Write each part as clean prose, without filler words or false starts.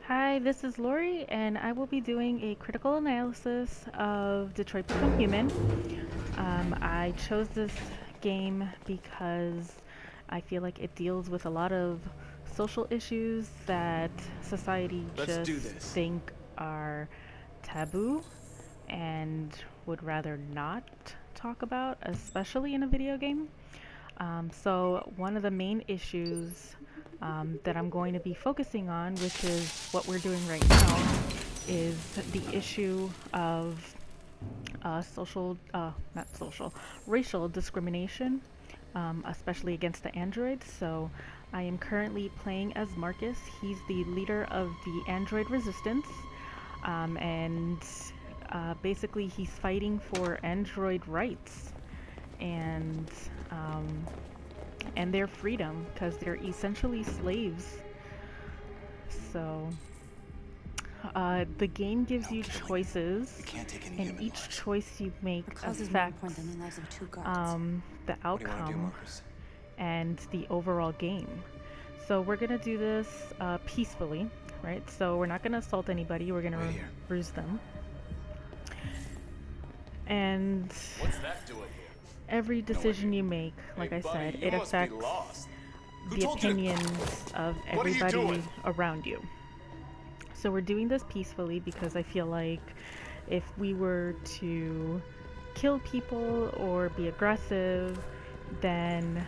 Hi, this is Lori, and I will be doing a critical analysis of Detroit Become Human. I chose this game because I feel like it deals with a lot of social issues that society Let's just do this. think are taboo and would rather not talk about, especially in a video game. So one of the main issues that I'm going to be focusing on, which is what we're doing right now, is the issue of not social, racial discrimination, especially against the androids. So I am currently playing as Markus. He's the leader of the android resistance, and basically he's fighting for android rights and um, and their freedom because they're essentially slaves. So the game gives you choices, and each choice you make affects the What do you want to do, outcome Marcus? and the overall game. So we're gonna do this peacefully, right? So we're not gonna assault anybody. We're gonna Right here. bruise them. And What's that doing here? every decision you make, like Hey, I buddy, said, you it must be affects lost. Who the told you? opinions of What are you everybody doing? around you. So we're doing this peacefully because I feel like if we were to kill people or be aggressive, then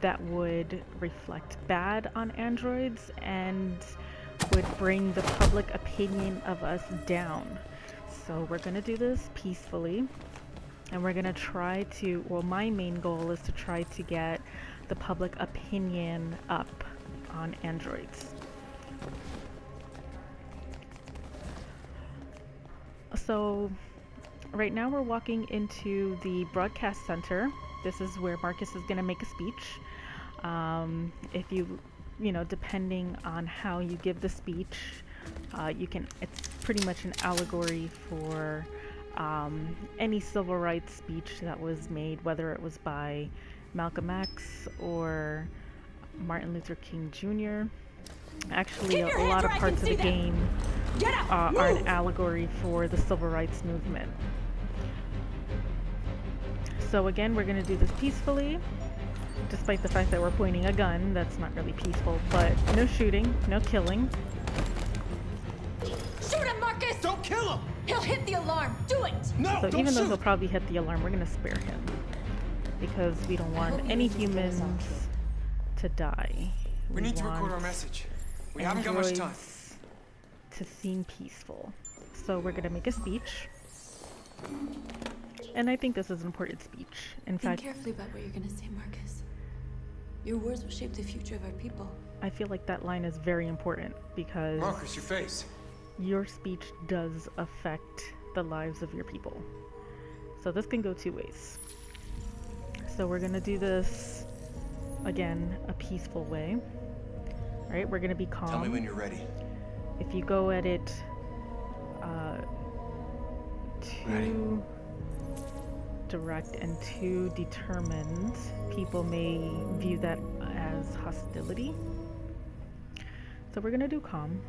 that would reflect bad on androids and would bring the public opinion of us down. So we're going to do this peacefully, and we're going to try to, well, my main goal is to try to get the public opinion up on androids. So right now we're walking into the broadcast center. This is where Markus is going to make a speech. If depending on how you give the speech, it's pretty much an allegory for any civil rights speech that was made, whether it was by Malcolm X or Martin Luther King Jr. Actually, a lot of parts of the game are an allegory for the civil rights movement. So again, we're going to do this peacefully, despite the fact that we're pointing a gun. That's not really peaceful, but no shooting, no killing. Shoot him, Marcus! Don't kill him! He'll hit the alarm. Do it! No, So don't even though shoot! he'll probably hit the alarm, we're going to spare him, because we don't want any humans to die. We need to record want our message. We haven't got much time. androids to seem peaceful. So we're going to make a speech. And I think this is an important speech. In Think fact, carefully about what you're gonna say, Marcus. Your words will shape the future of our people. I feel like that line is very important because Marcus, your face. your speech does affect the lives of your people. So this can go two ways. So we're going to do this, again, a peaceful way. Right? We're going to be calm. Tell me when you're ready. If you go at it Ready. too direct and too determined, people may view that as hostility. So we're gonna do calm.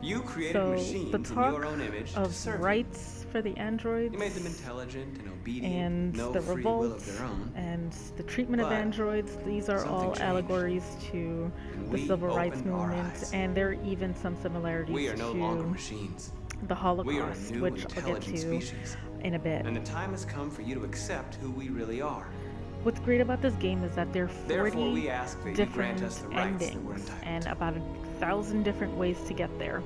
You created So machines the in talk your own image to of serve you. rights for the androids You made them intelligent and obedient, and no the free will revolt of their own. and the treatment of But androids, these are all something changed. allegories to And the we civil rights opened our movement, eyes. and there are even some similarities We are no to longer machines. the We are a Holocaust, new, which I'll get intelligent to species. in a bit. And the time has come for you to accept who we really are. What's great about this game is that there are Therefore, 40 we ask that you different grant us the rights that we're endings entitled and to. about 1,000 different ways to get there.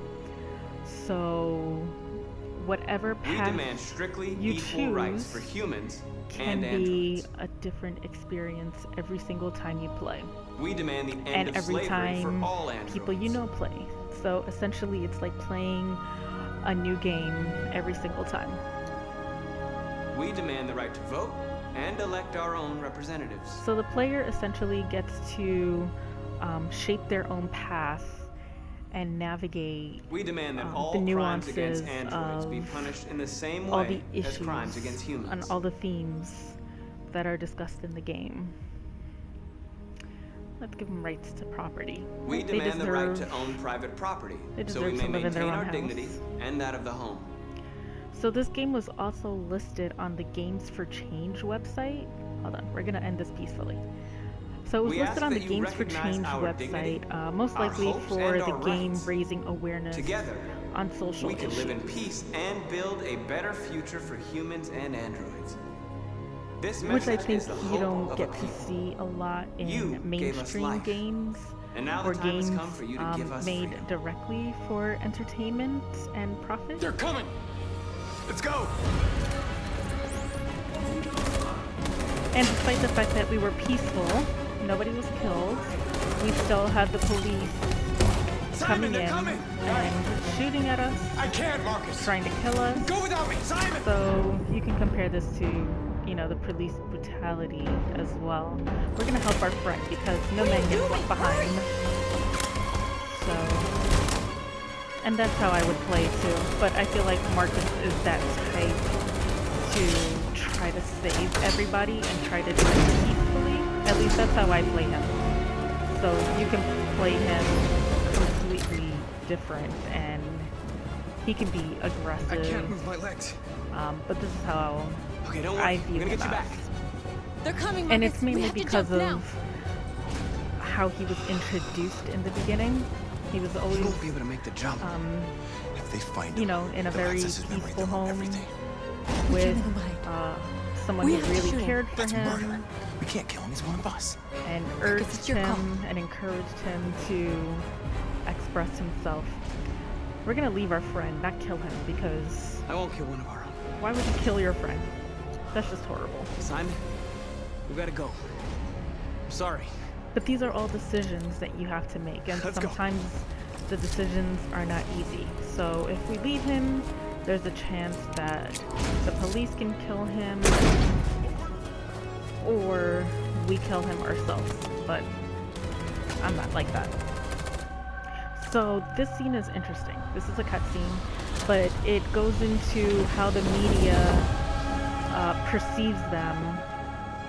So whatever We path demand strictly you equal rights choose for humans can and be androids. a different experience every single time you play. We demand the end And of every slavery for time all androids. people you know play. So essentially it's like playing a new game every single time. We demand the right to vote and elect our own representatives. So the player essentially gets to shape their own path and navigate We demand that all the crimes nuances against androids be of punished in the same all way the as issues crimes against humans. and all the themes that are discussed in the game. let's give them rights to property. We They demand the right deserve- to own private property, they so we deserve may to live in their maintain own our dignity house. and that of the home. So this game was also listed on the Games for Change website. Hold on, we're gonna end this peacefully. So it was We listed ask on the that you Games for recognize Change our dignity, website, most our likely hopes, for and the our game rights. raising awareness Together, on social we can issues. live in peace and build a better future for humans and androids. This Which message I think is the you hope don't of get a to people. see a lot You in gave us mainstream life. games And now the or time has games come for you to give us made freedom. directly for entertainment and profit. They're coming! Let's go! And despite the fact that we were peaceful, nobody was killed, we still had the police Simon, coming they're in coming! and shooting at us, I can't, Markus! trying to kill us. Go without me, Simon! So you can compare this to, you know, the police brutality as well. We're gonna help our friend because no man gets left behind. So, and that's how I would play too. But I feel like Markus is that type to try to save everybody and try to do it peacefully. At least that's how I play him. So you can play him completely different and he can be I aggressive. can't move my legs. But this is how Okay, don't I worry. view We're gonna him get you back. as. They're coming, And Markus. it's We mainly have to because jump now. of how he was introduced in the beginning. He was You always, won't be able to make the jump. If they find you him, know, in a they'll very access his memory, peaceful they'll know home everything. We with can't leave him behind. someone We who have to really shoot him. cared for That's murder. him We can't kill him, he's one of us. and it's urged your call. him and encouraged him to express himself. We're gonna leave our friend, not kill him, because I won't kill one of our own. why would you kill your friend? That's just horrible. Simon, we gotta go. I'm sorry. But these are all decisions that you have to make, and Let's go. sometimes the decisions are not easy. So if we leave him, there's a chance that the police can kill him, or we kill him ourselves. But I'm not like that. So this scene is interesting. This is a cutscene, but it goes into how the media perceives them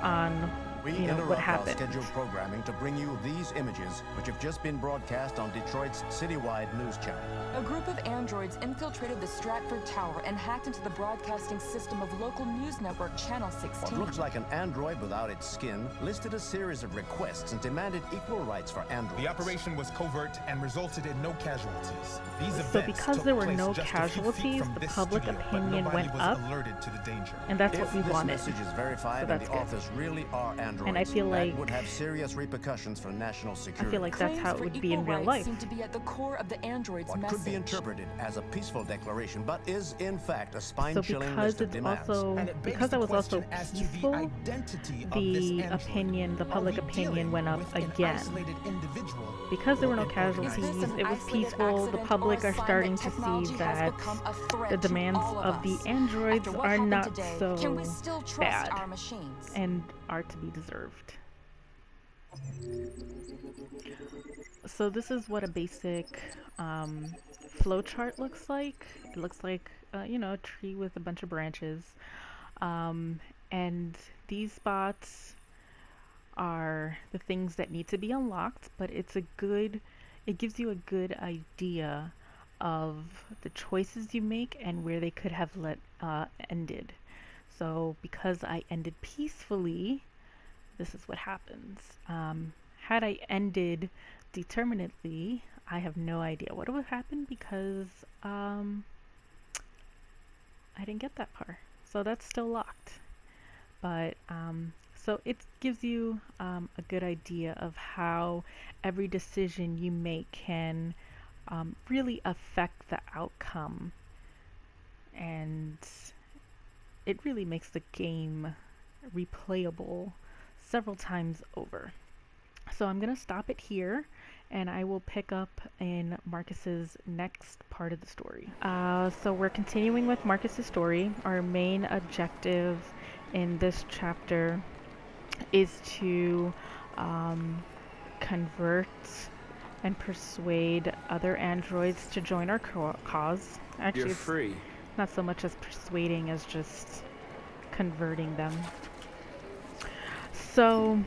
on We what interrupt our happened. scheduled programming to bring you these images, which have just been broadcast on Detroit's citywide news channel. A group of androids infiltrated the Stratford Tower and hacked into the broadcasting system of local news network Channel What 16. looks like an android without its skin listed a series of requests and demanded equal rights for androids. The operation was covert and resulted in no casualties. These So events because took there were place no just a few feet casualties, from the this public studio, but opinion nobody went was up, alerted to the danger. and that's If what we this wanted. message is verified So and that's the good. authors really are androids, And I feel that like- would have serious repercussions for national I security. feel like that's Claims how it for would be in equal real rights life. seem to be at the core of the android's what message. could be interpreted as a peaceful declaration, but is in fact a So spine-chilling because list of it's demands. also And it begs because the I was also question as to peaceful, the identity of the this android. opinion, the Are public we opinion dealing went up with an again. isolated individual Because there or were no an organized casualties, Is this an it was isolated peaceful. The accident public or a are sign starting that to see technology has that become a threat the to demands all of the us? androids After what are happened not today, so can we still trust bad our machines? and are to be deserved. So this is what a basic flowchart looks like. It looks like you know, a tree with a bunch of branches, and these spots are the things that need to be unlocked, but it gives you a good idea of the choices you make and where they could have ended. So because I ended peacefully, this is what happens. Had I ended determinedly, I have no idea what would happen because I didn't get that far. So that's still locked. But so it gives you a good idea of how every decision you make can really affect the outcome, and it really makes the game replayable several times over. So I'm gonna stop it here, and I will pick up in Markus's next part of the story. So we're continuing with Markus's story. Our main objective in this chapter is to convert and persuade other androids to join our cause. Actually, You're it's free. not so much as persuading as just converting them. So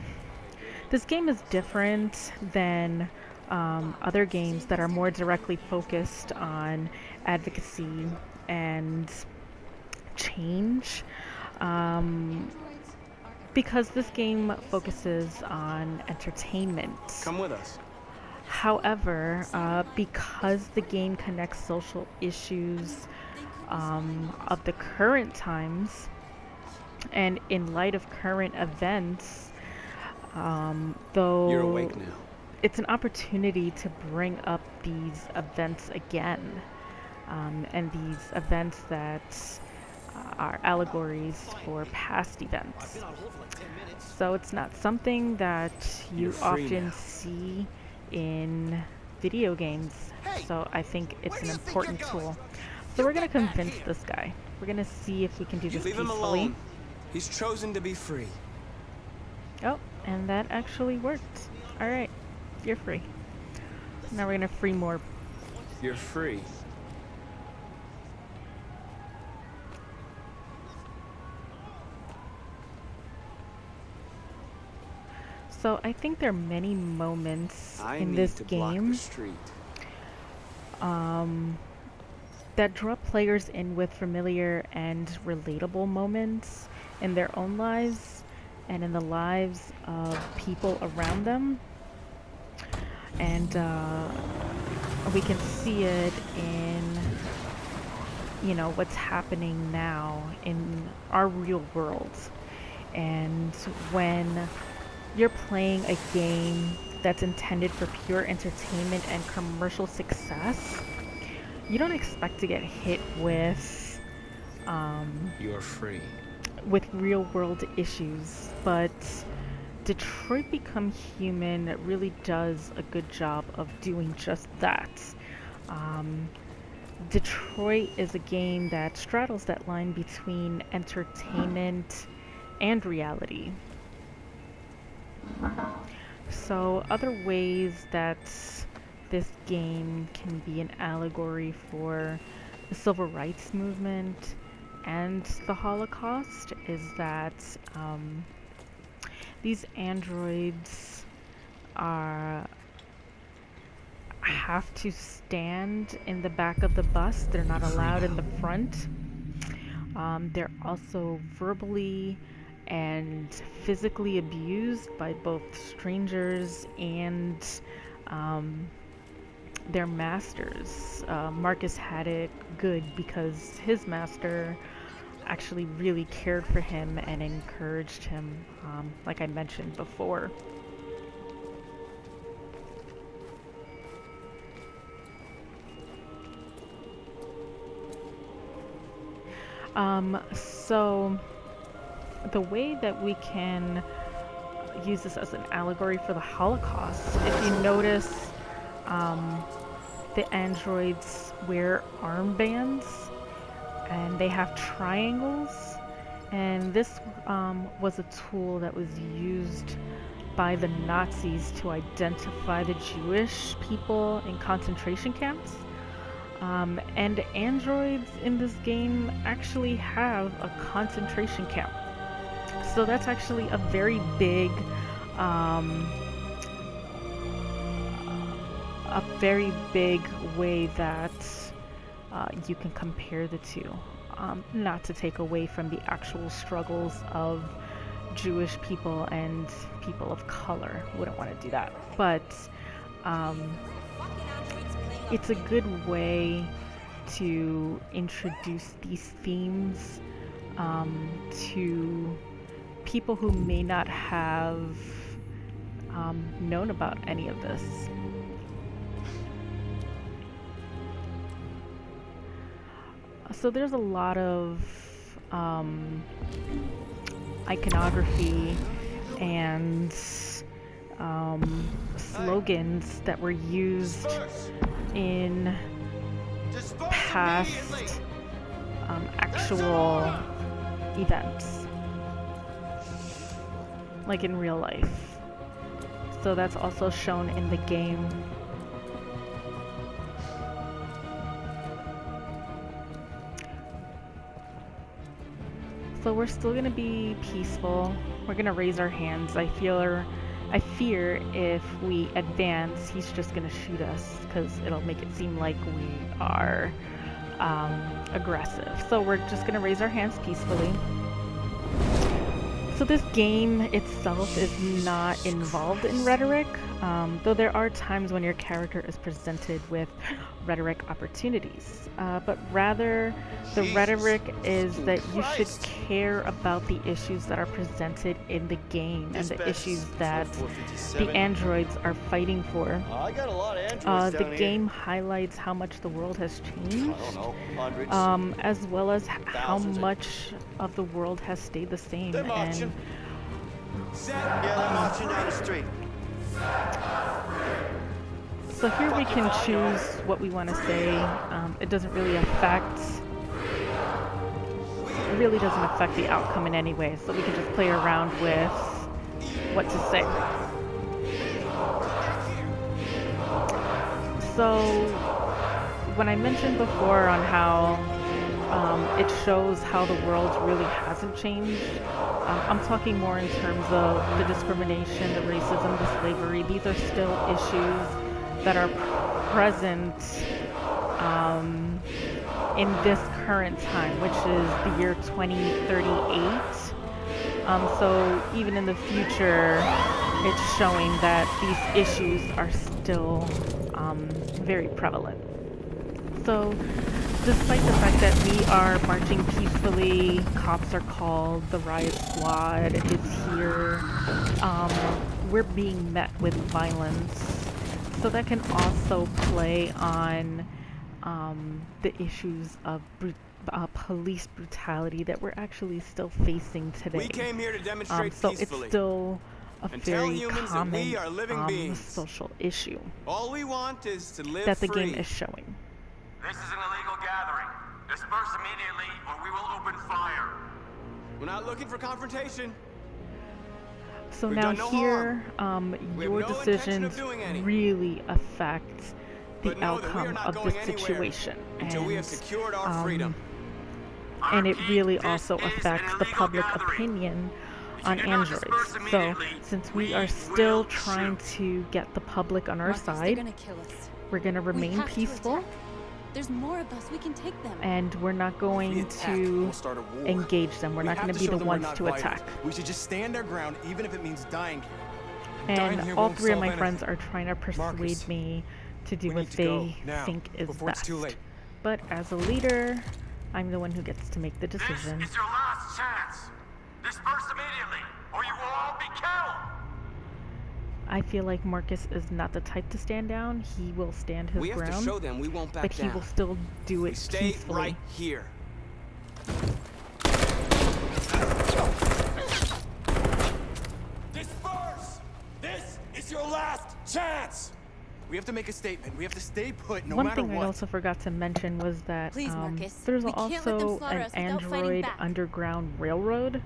This game is different than other games that are more directly focused on advocacy and change, because this game focuses on entertainment. Come with us. However, because the game connects social issues of the current times, and in light of current events, though You're awake now. it's an opportunity to bring up these events again, and these events that are allegories for past events. So it's not something that you You're free often now. see in video games. So I think it's an important tool. So we're gonna convince this guy. We're gonna see if we can do You this leave him peacefully. alone. He's chosen to be free. Oh, and that actually worked. Alright, you're free. Now we're gonna free more. You're free. So I think there are many moments I in need this to block the game street. that draw players in with familiar and relatable moments in their own lives and in the lives of people around them. And we can see it in, you know, what's happening now in our real world. And when you're playing a game that's intended for pure entertainment and commercial success, you don't expect to get hit with You're free. real world issues, but Detroit Become Human really does a good job of doing just that. Detroit is a game that straddles that line between entertainment and reality. So other ways that this game can be an allegory for the civil rights movement and the Holocaust is that these androids have to stand in the back of the bus. They're not allowed in the front. They're also verbally and physically abused by both strangers and their masters. Markus had it good because his master actually really cared for him and encouraged him, like I mentioned before. So the way that we can use this as an allegory for the Holocaust, if you notice, the androids wear armbands and they have triangles, and this was a tool that was used by the Nazis to identify the Jewish people in concentration camps. And androids in this game actually have a concentration camp. So that's actually a very big way that you can compare the two. Not to take away from the actual struggles of Jewish people and people of color. Wouldn't want to do that. But it's a good way to introduce these themes to people who may not have known about any of this. So there's a lot of iconography and slogans that were used in past actual events, like in real life. So that's also shown in the game. So we're still gonna be peaceful. We're gonna raise our hands. I feel I fear if we advance, he's just gonna shoot us because it'll make it seem like we are aggressive. So we're just gonna raise our hands peacefully. So this game itself is not involved in rhetoric, though there are times when your character is presented with rhetoric opportunities. But rather, the rhetoric is that you should care about the issues that are presented in the game and the issues that the androids are fighting for. I got a lot of androids The game highlights how much the world has changed, I don't know, hundreds. as well as how Thousands. much of the world has stayed the same. They're And marching. Yeah, they're marching down the street. so here we can choose what we want to say. It doesn't really affect. It really doesn't affect the outcome in any way. So we can just play around with what to say. So when I mentioned before on how it shows how the world really hasn't changed, I'm talking more in terms of the discrimination, the racism, the slavery. These are still issues that are present in this current time, which is the year 2038. So even in the future, it's showing that these issues are still very prevalent. So despite the fact that we are marching peacefully, cops are called, the riot squad is here, we're being met with violence. So that can also play on the issues of police brutality that we're actually still facing today. We came here to demonstrate so peacefully. it's still a And tell very humans that common we are living beings. social issue All we want is to live that the free. game is showing. This is an illegal gathering. Disperse immediately, or we will open fire. We're not looking for confrontation. So We've now done no here, We your have no intention of decisions doing any. really affect the But know that we are outcome not of going the anywhere situation. until we have secured our freedom. And it really This also is an affects the illegal public gathering. opinion If you on do not androids. disperse So immediately, since we we are still will trying shoot. to get the public on our Marcus, they're side, gonna kill us. we're going to We remain have to peaceful, attack. There's more of us. We can take them. and we're not We going attack, to we'll start a war. engage them. We're We not have going to to be show the them we're ones not to violent. attack. We should just stand our ground, even if it means dying here. Dying And here all won't three of solve my anything. friends are trying to persuade Marcus, me to do we what need to go they now, think is before it's best. too late. But as a leader, I'm the one who gets to make the This decision. is your last chance. Disperse immediately, or you will all be killed. I feel like Marcus is not the type to stand down. He will stand his We have ground, to show them we won't back but he down. will still do We it stay peacefully. right here. Disperse! This is your last chance! We have to make a statement. We have to stay put no One matter thing I what. also forgot to mention was that Please, Marcus, there's we can't let them also slaughter an us without fighting android back. underground railroad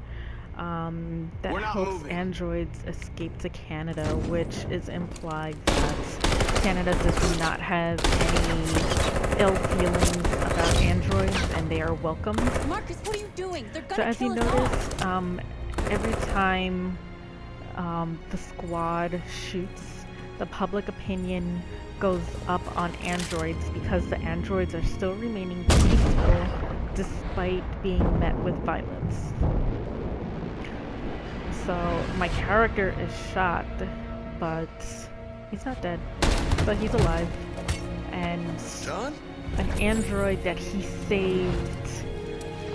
that We're not helps moving. androids escape to Canada, which is implied that Canada does not have any ill feelings about androids and they are welcome. Marcus, what are you doing? They're So gonna as you kill us all. notice, every time the squad shoots, the public opinion goes up on androids because the androids are still remaining peaceful despite being met with violence. So my character is shot, but he's not dead, but he's alive. And John? an android that he saved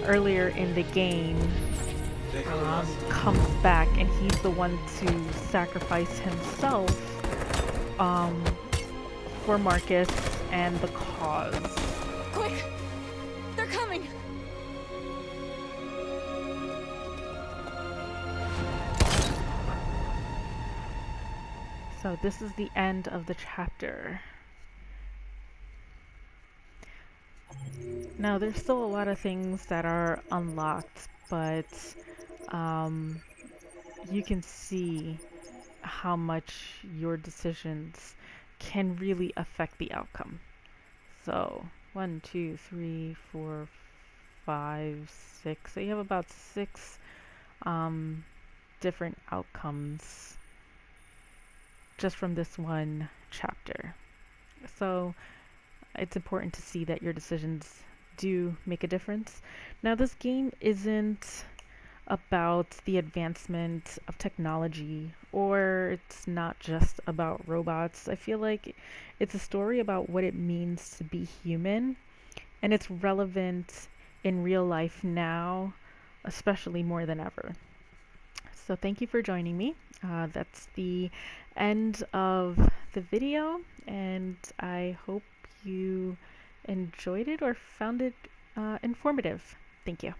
earlier in the game comes back, and he's the one to sacrifice himself for Marcus and the cause. Quick! They're coming! So this is the end of the chapter. Now there's still a lot of things that are unlocked, but you can see how much your decisions can really affect the outcome. So 1, 2, 3, 4, 5, 6. So you have about 6 different outcomes just from this one chapter. So it's important to see that your decisions do make a difference. Now, this game isn't about the advancement of technology, or it's not just about robots. I feel like it's a story about what it means to be human, and it's relevant in real life now, especially more than ever. So thank you for joining me. That's the end of the video, and I hope you enjoyed it or found it informative. Thank you.